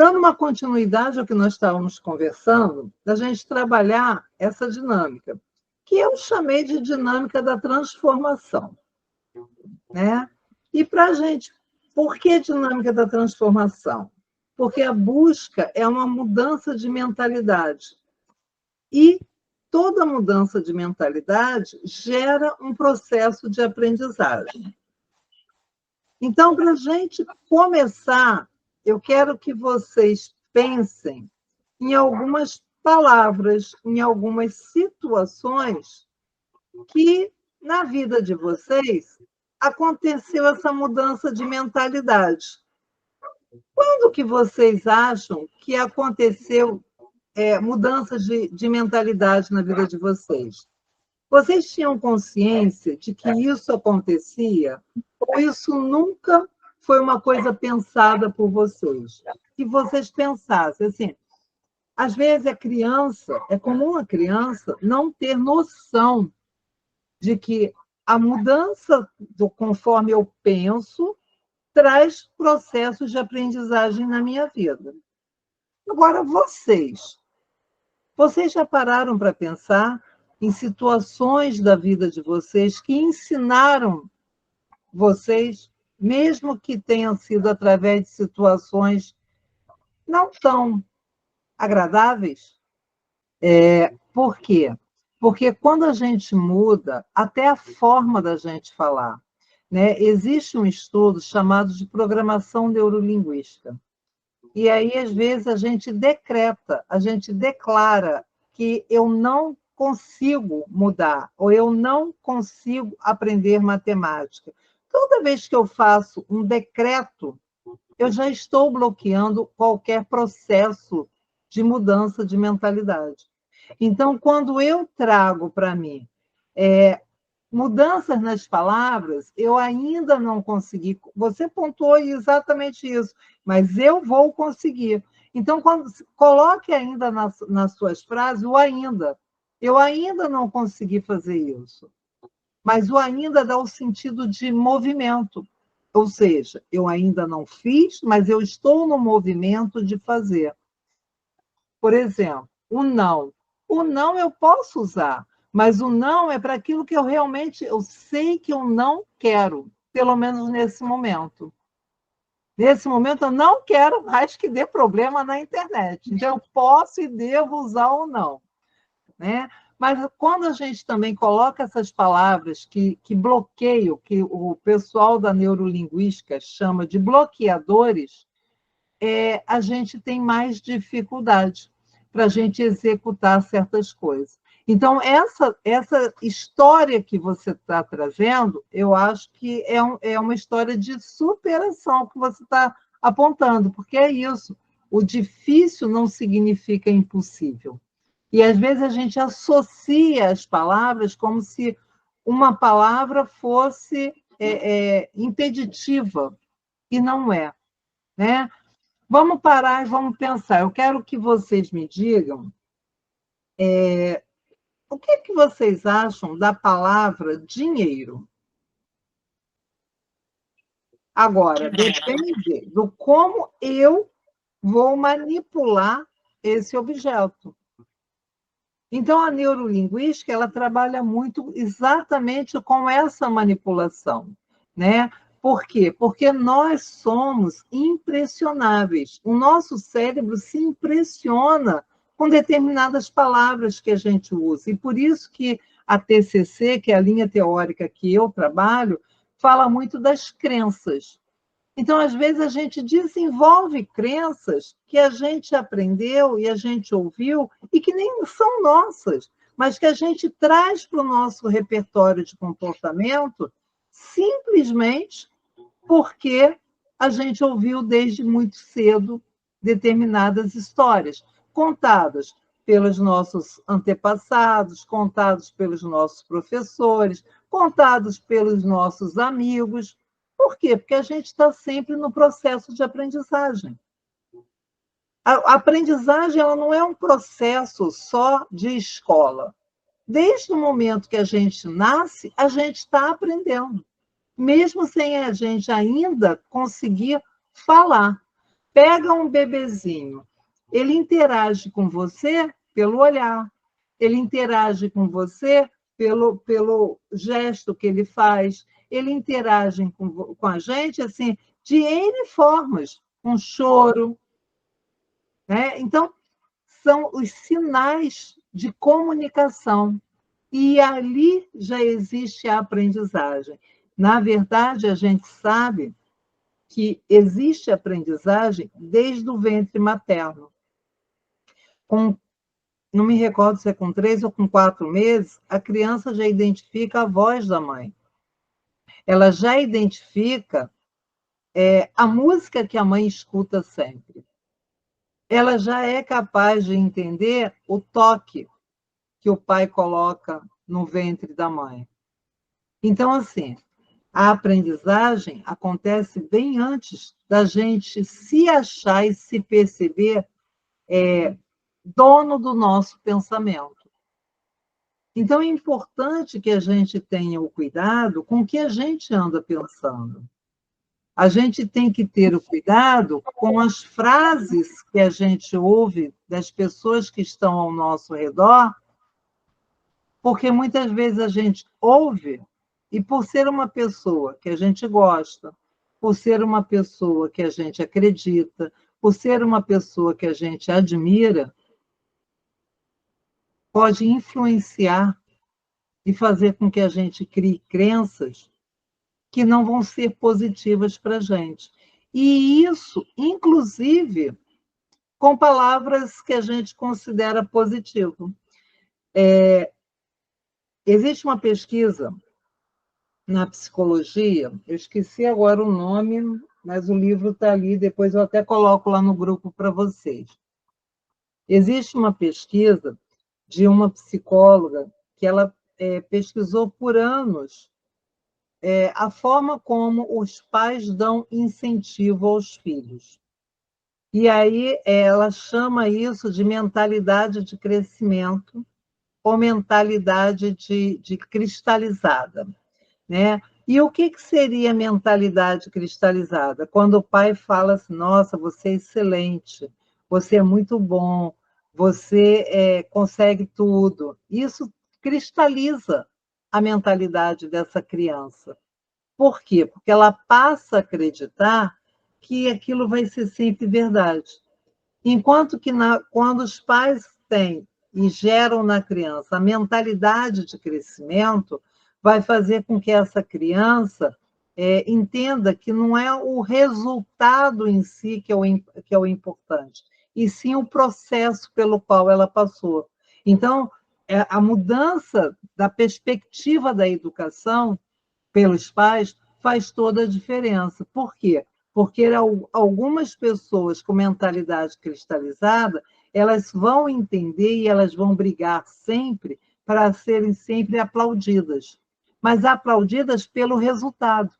dando uma continuidade ao que nós estávamos conversando, da gente trabalhar essa dinâmica, que eu chamei de dinâmica da transformação, né? E para a gente, por que dinâmica da transformação? Porque a busca é uma mudança de mentalidade. E toda mudança de mentalidade gera um processo de aprendizagem. Então, para a gente começar, eu quero que vocês pensem em algumas palavras, em algumas situações que, na vida de vocês, aconteceu essa mudança de mentalidade. Quando que vocês acham que aconteceu mudanças de mentalidade na vida de vocês? Vocês tinham consciência de que isso acontecia? Ou isso nunca foi uma coisa pensada por vocês? Que vocês pensassem, assim, às vezes é comum a criança não ter noção de que a mudança do conforme eu penso traz processos de aprendizagem na minha vida. Agora, vocês já pararam para pensar em situações da vida de vocês que ensinaram vocês, mesmo que tenham sido através de situações não tão agradáveis? Por quê? Porque quando a gente muda, até a forma da gente falar, né? Existe um estudo chamado de programação neurolinguística. E aí, às vezes, a gente declara que eu não consigo mudar, ou eu não consigo aprender matemática. Toda vez que eu faço um decreto, eu já estou bloqueando qualquer processo de mudança de mentalidade. Então, quando eu trago para mim mudanças nas palavras, eu ainda não consegui. Você pontuou exatamente isso, mas eu vou conseguir. Então, coloque ainda nas suas frases o ainda. Eu ainda não consegui fazer isso. Mas o ainda dá o sentido de movimento. Ou seja, eu ainda não fiz, mas eu estou no movimento de fazer. Por exemplo, o não. O não eu posso usar, mas o não é para aquilo que eu sei que eu não quero, pelo menos nesse momento. Nesse momento, eu não quero mais que dê problema na internet. Então, eu posso e devo usar ou não, né? Mas quando a gente também coloca essas palavras que bloqueiam, que o pessoal da neurolinguística chama de bloqueadores, a gente tem mais dificuldade para a gente executar certas coisas. Então, essa história que você está trazendo, eu acho que é uma história de superação que você está apontando, porque é isso. O difícil não significa impossível. E, às vezes, a gente associa as palavras como se uma palavra fosse impeditiva, e não é, né? Vamos parar e vamos pensar. Eu quero que vocês me digam o que vocês acham da palavra dinheiro. Agora, depende do como eu vou manipular esse objeto. Então, a neurolinguística ela trabalha muito exatamente com essa manipulação, né? Por quê? Porque nós somos impressionáveis. O nosso cérebro se impressiona com determinadas palavras que a gente usa. E por isso que a TCC, que é a linha teórica que eu trabalho, fala muito das crenças. Então, às vezes, a gente desenvolve crenças que a gente aprendeu e a gente ouviu e que nem são nossas, mas que a gente traz para o nosso repertório de comportamento simplesmente porque a gente ouviu desde muito cedo determinadas histórias, contadas pelos nossos antepassados, contados pelos nossos professores, contados pelos nossos amigos. Por quê? Porque a gente está sempre no processo de aprendizagem. A aprendizagem ela não é um processo só de escola. Desde o momento que a gente nasce, a gente está aprendendo, mesmo sem a gente ainda conseguir falar. pega um bebezinho, ele interage com você pelo olhar, ele interage com você pelo gesto que ele faz, ele interage com a gente assim, de N formas, com choro, né? Então, são os sinais de comunicação. E ali já existe a aprendizagem. Na verdade, a gente sabe que existe aprendizagem desde o ventre materno. Não me recordo se é com 3 ou com 4 meses, a criança já identifica a voz da mãe. Ela já identifica a música que a mãe escuta sempre. Ela já é capaz de entender o toque que o pai coloca no ventre da mãe. Então, assim, a aprendizagem acontece bem antes da gente se achar e se perceber dono do nosso pensamento. Então, é importante que a gente tenha o cuidado com o que a gente anda pensando. A gente tem que ter o cuidado com as frases que a gente ouve das pessoas que estão ao nosso redor, porque muitas vezes a gente ouve e, por ser uma pessoa que a gente gosta, por ser uma pessoa que a gente acredita, por ser uma pessoa que a gente admira, pode influenciar e fazer com que a gente crie crenças que não vão ser positivas para a gente. E isso, inclusive, com palavras que a gente considera positivo. Existe uma pesquisa na psicologia, eu esqueci agora o nome, mas o livro está ali, depois eu até coloco lá no grupo para vocês. Existe uma pesquisa de uma psicóloga que ela pesquisou por anos a forma como os pais dão incentivo aos filhos. E aí ela chama isso de mentalidade de crescimento ou mentalidade de cristalizada, né? E o que seria mentalidade cristalizada? Quando o pai fala assim, nossa, você é excelente, você é muito bom, você consegue tudo. Isso cristaliza a mentalidade dessa criança. Por quê? Porque ela passa a acreditar que aquilo vai ser sempre verdade. Enquanto que quando os pais têm e geram na criança a mentalidade de crescimento, vai fazer com que essa criança entenda que não é o resultado em si que é o importante, e sim o processo pelo qual ela passou. Então, a mudança da perspectiva da educação pelos pais faz toda a diferença. Por quê? Porque algumas pessoas com mentalidade cristalizada, elas vão entender e elas vão brigar sempre para serem sempre aplaudidas, mas aplaudidas pelo resultado.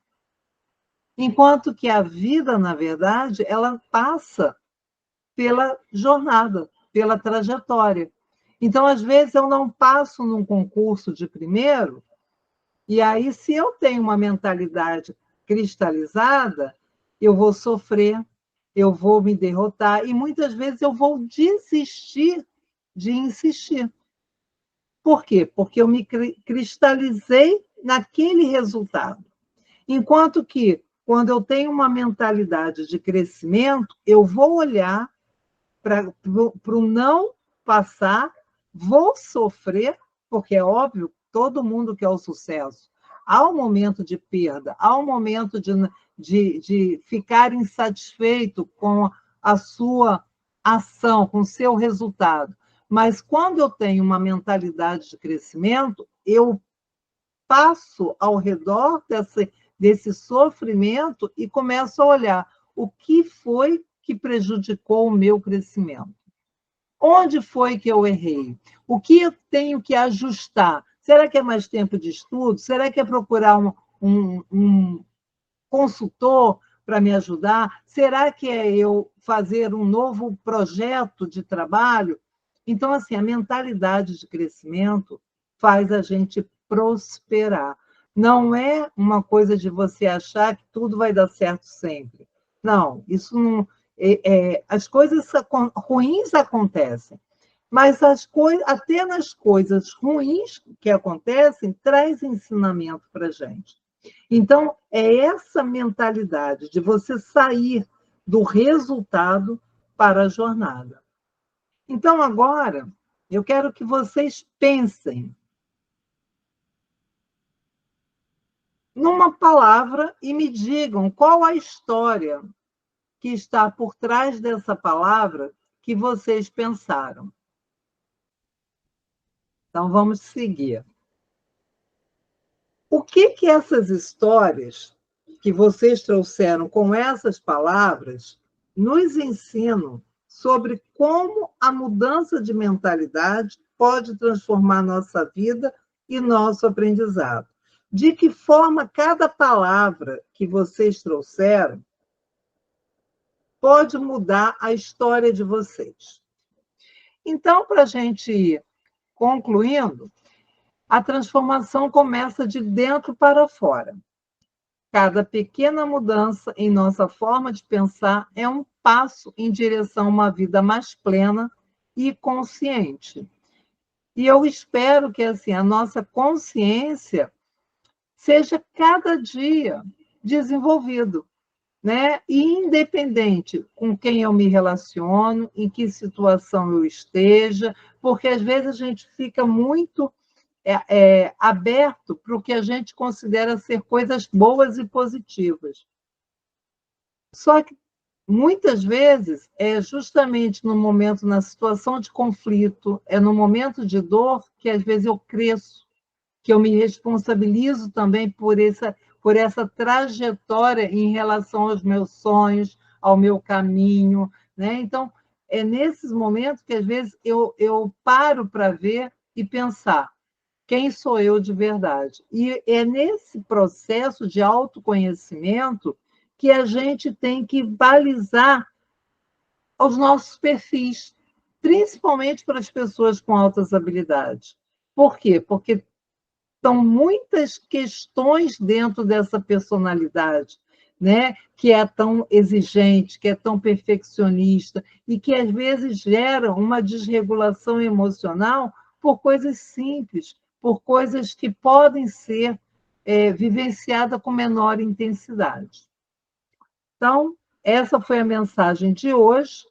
Enquanto que a vida, na verdade, ela passa pela jornada, pela trajetória. Então, às vezes, eu não passo num concurso de primeiro, e aí, se eu tenho uma mentalidade cristalizada, eu vou sofrer, eu vou me derrotar, e muitas vezes eu vou desistir de insistir. Por quê? Porque eu me cristalizei naquele resultado. Enquanto que, quando eu tenho uma mentalidade de crescimento, eu vou olhar para o não passar, vou sofrer, porque é óbvio, todo mundo quer o sucesso. Há um momento de perda, há um momento de ficar insatisfeito com a sua ação, com o seu resultado. Mas quando eu tenho uma mentalidade de crescimento, eu passo ao redor desse sofrimento e começo a olhar o que foi que prejudicou o meu crescimento. Onde foi que eu errei? O que eu tenho que ajustar? Será que é mais tempo de estudo? Será que é procurar um consultor para me ajudar? Será que é eu fazer um novo projeto de trabalho? Então, assim, a mentalidade de crescimento faz a gente prosperar. Não é uma coisa de você achar que tudo vai dar certo sempre. Não, isso não. as coisas ruins acontecem, mas até nas coisas ruins que acontecem, traz ensinamento para a gente. Então, é essa mentalidade de você sair do resultado para a jornada. Então, agora, eu quero que vocês pensem numa palavra e me digam qual a história que está por trás dessa palavra que vocês pensaram. Então, vamos seguir. O que essas histórias que vocês trouxeram com essas palavras nos ensinam sobre como a mudança de mentalidade pode transformar nossa vida e nosso aprendizado? De que forma cada palavra que vocês trouxeram pode mudar a história de vocês? Então, para a gente ir concluindo, a transformação começa de dentro para fora. Cada pequena mudança em nossa forma de pensar é um passo em direção a uma vida mais plena e consciente. E eu espero que assim a nossa consciência seja cada dia desenvolvido, né? E independente com quem eu me relaciono, em que situação eu esteja, porque às vezes a gente fica muito aberto para o que a gente considera ser coisas boas e positivas. Só que, muitas vezes, é justamente no momento, na situação de conflito, é no momento de dor que, às vezes, eu cresço, que eu me responsabilizo também por essa trajetória em relação aos meus sonhos, ao meu caminho, né? Então, é nesses momentos que, às vezes, eu paro para ver e pensar: quem sou eu de verdade? E é nesse processo de autoconhecimento que a gente tem que balizar os nossos perfis, principalmente para as pessoas com altas habilidades. Por quê? Porque são muitas questões dentro dessa personalidade, né? Que é tão exigente, que é tão perfeccionista, e que às vezes gera uma desregulação emocional por coisas simples, por coisas que podem ser vivenciadas com menor intensidade. Então, essa foi a mensagem de hoje.